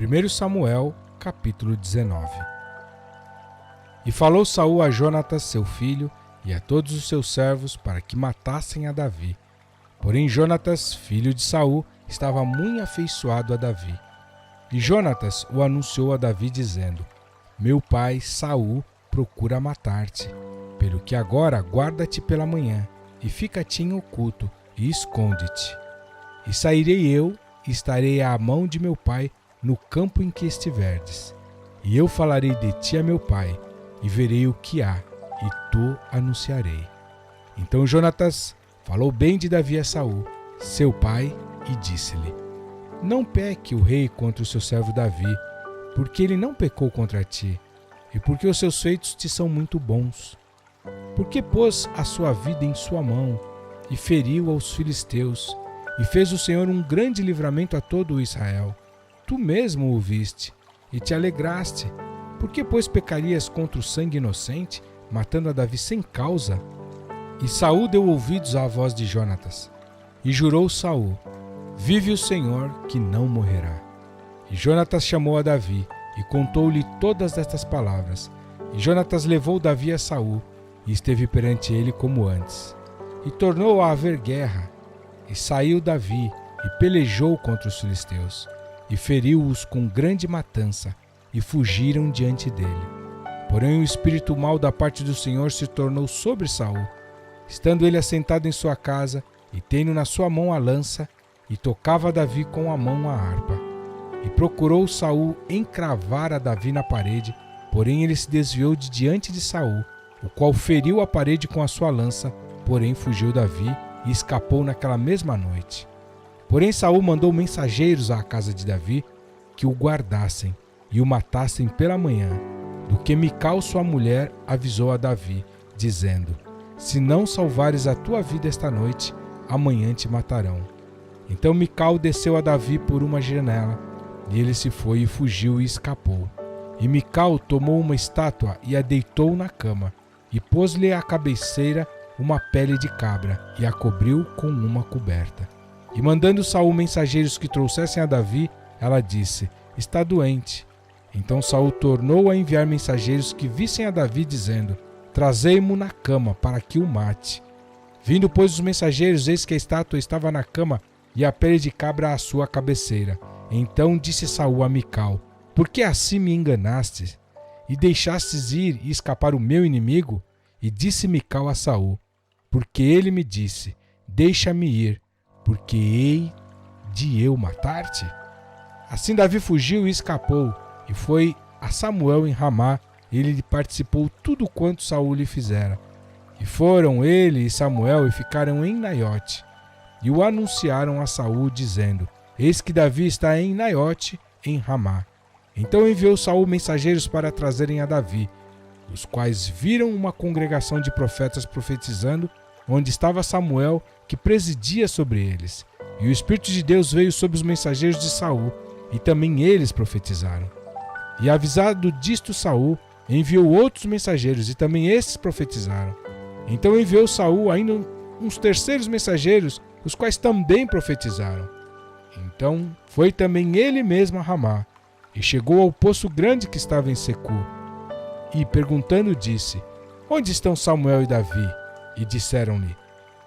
1 Samuel, capítulo 19. E falou Saul a Jonatas, seu filho, e a todos os seus servos, para que matassem a Davi. Porém Jonatas, filho de Saul, estava muito afeiçoado a Davi. E Jonatas o anunciou a Davi, dizendo: Meu pai, Saul, procura matar-te. Pelo que agora guarda-te pela manhã, e fica-te em oculto, e esconde-te. E sairei eu, e estarei à mão de meu pai no campo em que estiverdes. E eu falarei de ti a meu pai, e verei o que há, e tu anunciarei. Então Jonatas falou bem de Davi a Saul, seu pai, e disse-lhe: Não peque o rei contra o seu servo Davi, porque ele não pecou contra ti, e porque os seus feitos te são muito bons. Porque pôs a sua vida em sua mão, e feriu aos filisteus, e fez o Senhor um grande livramento a todo o Israel. Tu mesmo o viste, e te alegraste. Por que, pois, pecarias contra o sangue inocente, matando a Davi sem causa? E Saul deu ouvidos à voz de Jonatas. E jurou Saul: Vive o Senhor, que não morrerá. E Jonatas chamou a Davi, e contou-lhe todas estas palavras. E Jonatas levou Davi a Saul, e esteve perante ele como antes. E tornou a haver guerra. E saiu Davi, e pelejou contra os filisteus, e feriu-os com grande matança, e fugiram diante dele. Porém o espírito mau da parte do Senhor se tornou sobre Saul, estando ele assentado em sua casa, e tendo na sua mão a lança, e tocava Davi com a mão a harpa. E procurou Saul encravar a Davi na parede, porém ele se desviou de diante de Saul, o qual feriu a parede com a sua lança, porém fugiu Davi, e escapou naquela mesma noite. Porém Saul mandou mensageiros à casa de Davi, que o guardassem e o matassem pela manhã, do que Mical sua mulher avisou a Davi, dizendo: Se não salvares a tua vida esta noite, amanhã te matarão. Então Mical desceu a Davi por uma janela, e ele se foi e fugiu e escapou. E Mical tomou uma estátua e a deitou na cama, e pôs-lhe à cabeceira uma pele de cabra, e a cobriu com uma coberta. E mandando Saul mensageiros que trouxessem a Davi, ela disse: Está doente. Então Saul tornou a enviar mensageiros que vissem a Davi, dizendo: Trazei-mo na cama, para que o mate. Vindo, pois, os mensageiros, eis que a estátua estava na cama, e a pele de cabra à sua cabeceira. Então disse Saul a Mical: Por que assim me enganaste, e deixastes ir e escapar o meu inimigo? E disse Mical a Saul: Porque ele me disse: Deixa-me ir, porque hei de eu matar-te? Assim Davi fugiu e escapou, e foi a Samuel em Ramá. Ele lhe participou tudo quanto Saul lhe fizera. E foram ele e Samuel e ficaram em Naiote. E o anunciaram a Saul, dizendo: Eis que Davi está em Naiote, em Ramá. Então enviou Saul mensageiros para trazerem a Davi, os quais viram uma congregação de profetas profetizando, onde estava Samuel, que presidia sobre eles. E o Espírito de Deus veio sobre os mensageiros de Saul, e também eles profetizaram. E avisado disto Saul, enviou outros mensageiros, e também estes profetizaram. Então enviou Saul ainda uns terceiros mensageiros, os quais também profetizaram. Então foi também ele mesmo a Ramá, e chegou ao poço grande que estava em Secu. E perguntando disse: Onde estão Samuel e Davi? E disseram-lhe: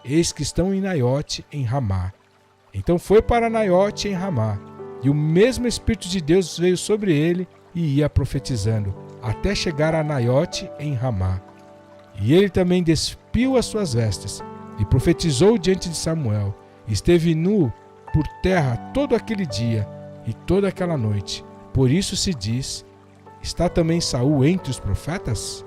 Eis que estão em Naiote, em Ramá. Então foi para Naiote, em Ramá, e o mesmo Espírito de Deus veio sobre ele, e ia profetizando, até chegar a Naiote, em Ramá. E ele também despiu as suas vestes, e profetizou diante de Samuel, e esteve nu por terra todo aquele dia, e toda aquela noite. Por isso se diz: Está também Saul entre os profetas?